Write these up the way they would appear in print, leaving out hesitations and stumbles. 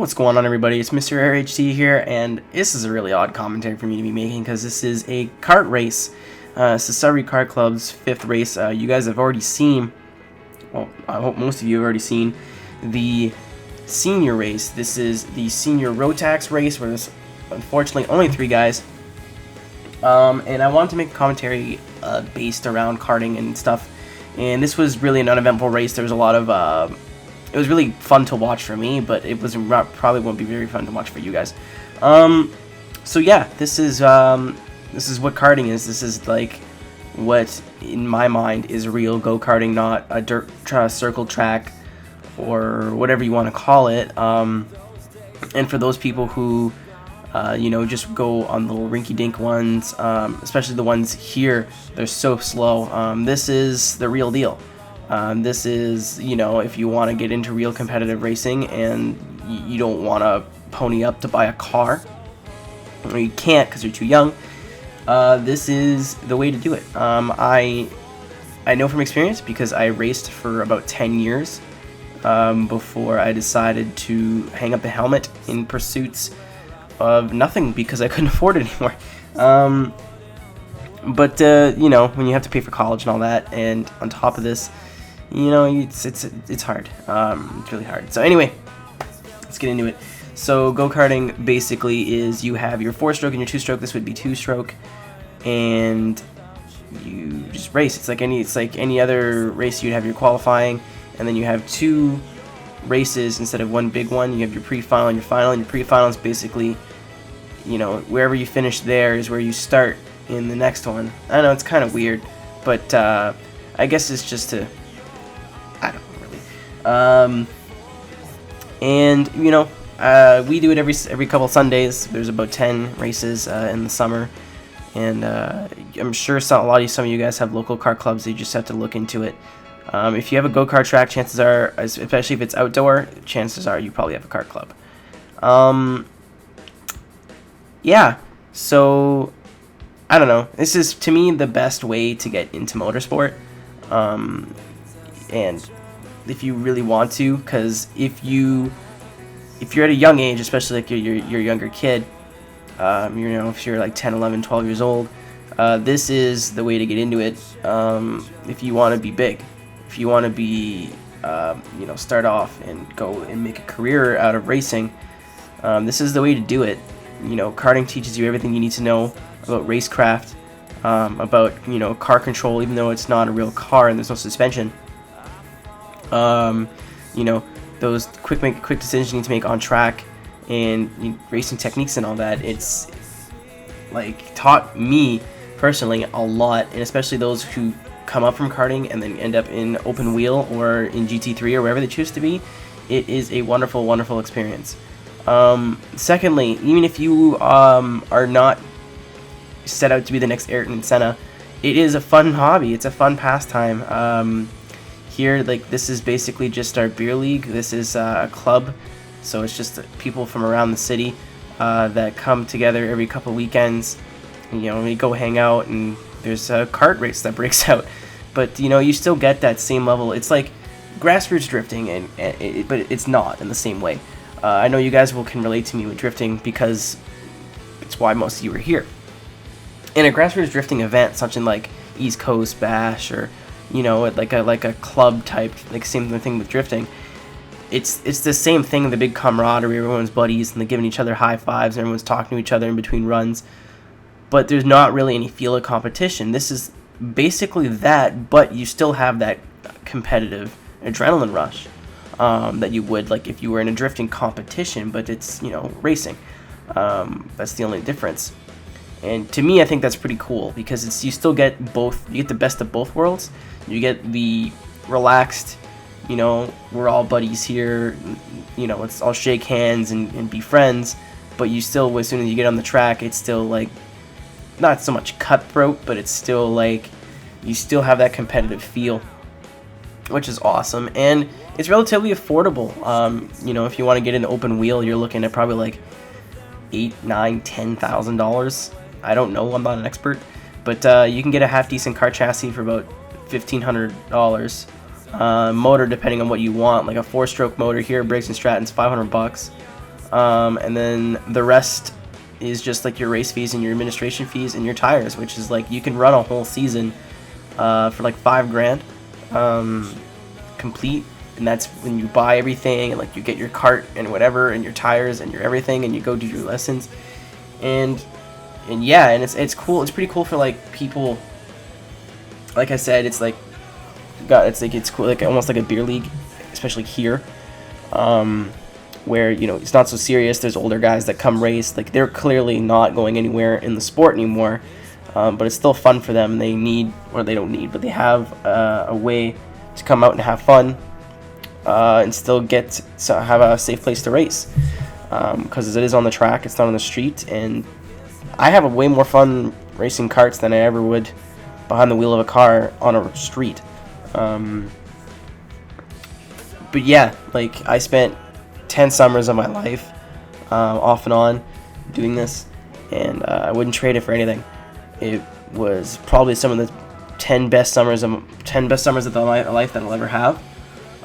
What's going on, everybody? It's MrAeroHD here, and this is a really odd commentary for me to be making because this is a kart race. It's the Sudbury Kart Club's 5th race. You guys have already seen, well, I hope most of you have already seen the senior race. This is the senior Rotax race where there's unfortunately only 3 guys. And I wanted to make a commentary based around karting and stuff. And this was really an uneventful race. There was a lot of it was really fun to watch for me, but it was probably won't be very fun to watch for you guys. So yeah, this is what karting is. This is like what in my mind is real go-karting, not a dirt circle track or whatever you want to call it. And for those people who you know, just go on the little rinky-dink ones, especially the ones here, they're so slow. This is the real deal. This is, you know, if you want to get into real competitive racing and you don't want to pony up to buy a car, or you can't because you're too young, this is the way to do it. I know from experience because I raced for about 10 years before I decided to hang up the helmet in pursuits of nothing because I couldn't afford it anymore. But you know, when you have to pay for college and all that, and on top of this, you know, it's hard. It's really hard. So anyway, let's get into it. So go-karting basically is you have your 4-stroke and your 2-stroke. This would be 2-stroke, and you just race. It's like any other race. You'd have your qualifying, and then you have 2 races instead of one big one. You have your pre-final and your final. And your pre-final is basically, you know, wherever you finish there is where you start in the next one. I know it's kind of weird, but I guess it's just to, I don't know really. And you know, we do it every couple Sundays. There's about 10 races in the summer, and I'm sure some of you guys have local kart clubs. You just have to look into it. If you have a go-kart track, chances are, especially if it's outdoor, chances are you probably have a kart club. Yeah, so I don't know. This is, to me, the best way to get into motorsport. And if you really want to, because if you're at a young age, especially like you're a younger kid, you know, if you're like 10, 11, 12 years old, this is the way to get into it. If you want to be big, if you want to be, you know, start off and go and make a career out of racing, this is the way to do it. You know, karting teaches you everything you need to know about racecraft, about, you know, car control, even though it's not a real car and there's no suspension. You know, those quick decisions you need to make on track, and racing techniques and all that. It's like taught me personally a lot, and especially those who come up from karting and then end up in open wheel or in GT3 or wherever they choose to be. It is a wonderful, wonderful experience. Secondly, even if you are not set out to be the next Ayrton Senna, it is a fun hobby. It's a fun pastime. Here, like, this is basically just our beer league. This is a club, so it's just people from around the city that come together every couple weekends. You know, we go hang out, and there's a kart race that breaks out. But you know, you still get that same level. It's like grassroots drifting, but it's not in the same way. I know you guys can relate to me with drifting because it's why most of you are here. In a grassroots drifting event, such as like East Coast Bash, or you know, like a club type, like same thing with drifting. It's the same thing. The big camaraderie, everyone's buddies, and they're giving each other high fives, and everyone's talking to each other in between runs. But there's not really any feel of competition. This is basically that, but you still have that competitive adrenaline rush that you would like if you were in a drifting competition, but it's, you know, racing. That's the only difference. And to me, I think that's pretty cool because you still get both. You get the best of both worlds. You get the relaxed, you know, we're all buddies here, you know, let's all shake hands and be friends. But you still, as soon as you get on the track, it's still like not so much cutthroat, but it's still like you still have that competitive feel, which is awesome. And it's relatively affordable. You know, if you want to get an open wheel, you're looking at probably like $8,000, $9,000, $10,000. I don't know, I'm not an expert, but you can get a half decent car chassis for about $1,500. Motor, depending on what you want, like a 4-stroke motor here, Briggs & Stratton's $500. and then the rest is just like your race fees and your administration fees and your tires, which is like you can run a whole season for like $5,000 complete, and that's when you buy everything and like you get your cart and whatever and your tires and your everything, and you go do your lessons, and yeah, and it's cool. It's pretty cool for like people. Like I said, it's like it's cool, like almost like a beer league, especially here, where, you know, it's not so serious. There's older guys that come race, like they're clearly not going anywhere in the sport anymore, but it's still fun for them. They need, or they don't need, but they have a way to come out and have fun, and still get to have a safe place to race, because it is on the track, it's not on the street, and I have a way more fun racing karts than I ever would behind the wheel of a car on a street. But yeah, like I spent 10 summers of my life, off and on, doing this, and I wouldn't trade it for anything. It was probably some of the 10 best summers of my life that I'll ever have.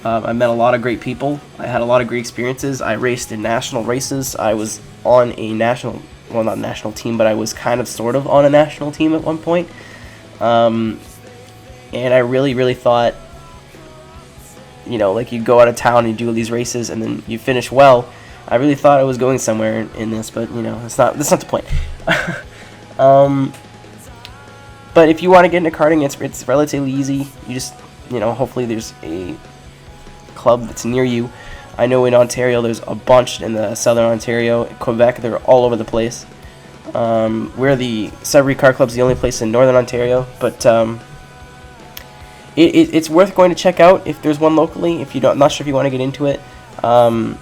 I met a lot of great people. I had a lot of great experiences. I raced in national races. I was on a national, well, not national team, but I was kind of sort of on a national team at one point. And I really thought, you know, like you go out of town and you do all these races and then you finish well. I really thought I was going somewhere in this, but you know, that's not the point. But if you want to get into karting, it's relatively easy. You just, you know, hopefully there's a club that's near you. I know in Ontario there's a bunch, in the southern Ontario, Quebec, they're all over the place. We're the Sudbury Kart Club's the only place in northern Ontario, but it's worth going to check out if there's one locally. If you don't, not sure if you want to get into it, and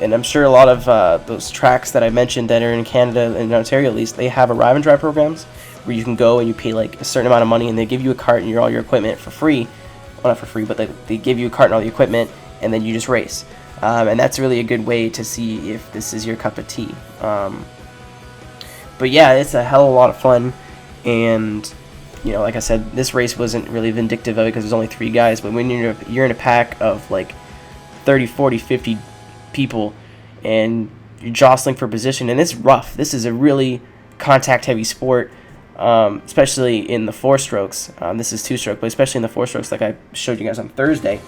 I'm sure a lot of those tracks that I mentioned that are in Canada and in Ontario, at least, they have arrive and drive programs where you can go and you pay like a certain amount of money and they give you a cart and all your equipment for free. Well, not for free, but they give you a cart and all the equipment, and then you just race. And that's really a good way to see if this is your cup of tea. But yeah, it's a hell of a lot of fun, and you know, like I said, this race wasn't really vindictive of it because there's only 3 guys, but when you're in a pack of like 30, 40, 50 people and you're jostling for position, and it's rough. This is a really contact-heavy sport, especially in the 4-strokes. This is 2-stroke, but especially in the 4-strokes, like I showed you guys on Thursday,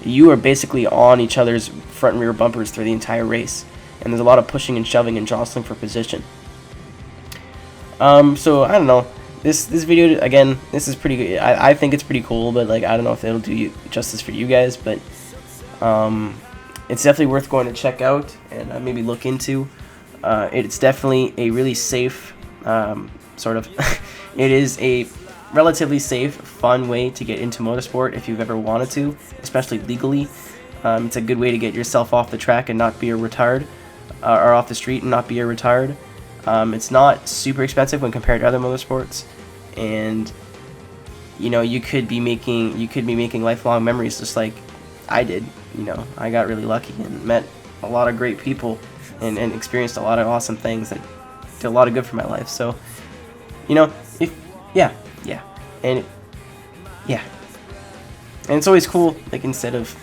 you are basically on each other's front and rear bumpers through the entire race, and there's a lot of pushing and shoving and jostling for position. So I don't know. This video, again, this is pretty good. I think it's pretty cool, but like I don't know if it'll do justice for you guys, but it's definitely worth going to check out and maybe look into. It's definitely a really safe, sort of. It is a relatively safe, fun way to get into motorsport if you've ever wanted to, especially legally. It's a good way to get yourself off the track and not be a retard, or off the street and not be a retard. It's not super expensive when compared to other motorsports, and you know, you could be making lifelong memories just like I did. You know, I got really lucky and met a lot of great people and experienced a lot of awesome things that did a lot of good for my life. So, you know, and it's always cool, like instead of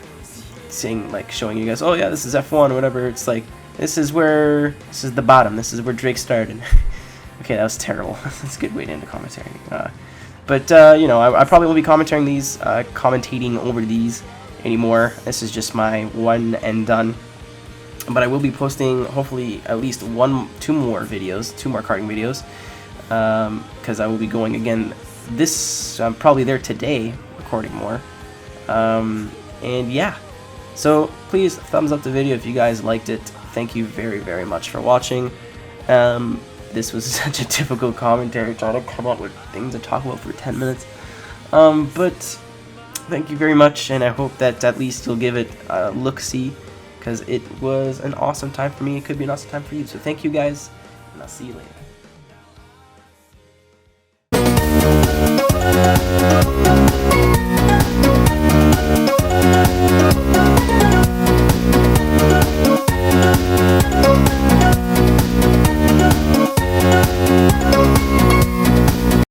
saying, like, showing you guys, oh yeah, this is F1 or whatever, it's like, this is the bottom, this is where Drake started. Okay, that was terrible. That's a good way to end the commentary. But you know, I probably won't be commentating over these anymore. This is just my one and done. But I will be posting, hopefully, at least two more karting videos, because I will be going again I'm probably there today, recording more. And yeah, so please thumbs up the video if you guys liked it. Thank you very, very much for watching. This was such a difficult commentary, trying to come up with things to talk about for 10 minutes. But thank you very much, and I hope that at least you'll give it a look-see, because it was an awesome time for me. It could be an awesome time for you. So thank you guys, and I'll see you later.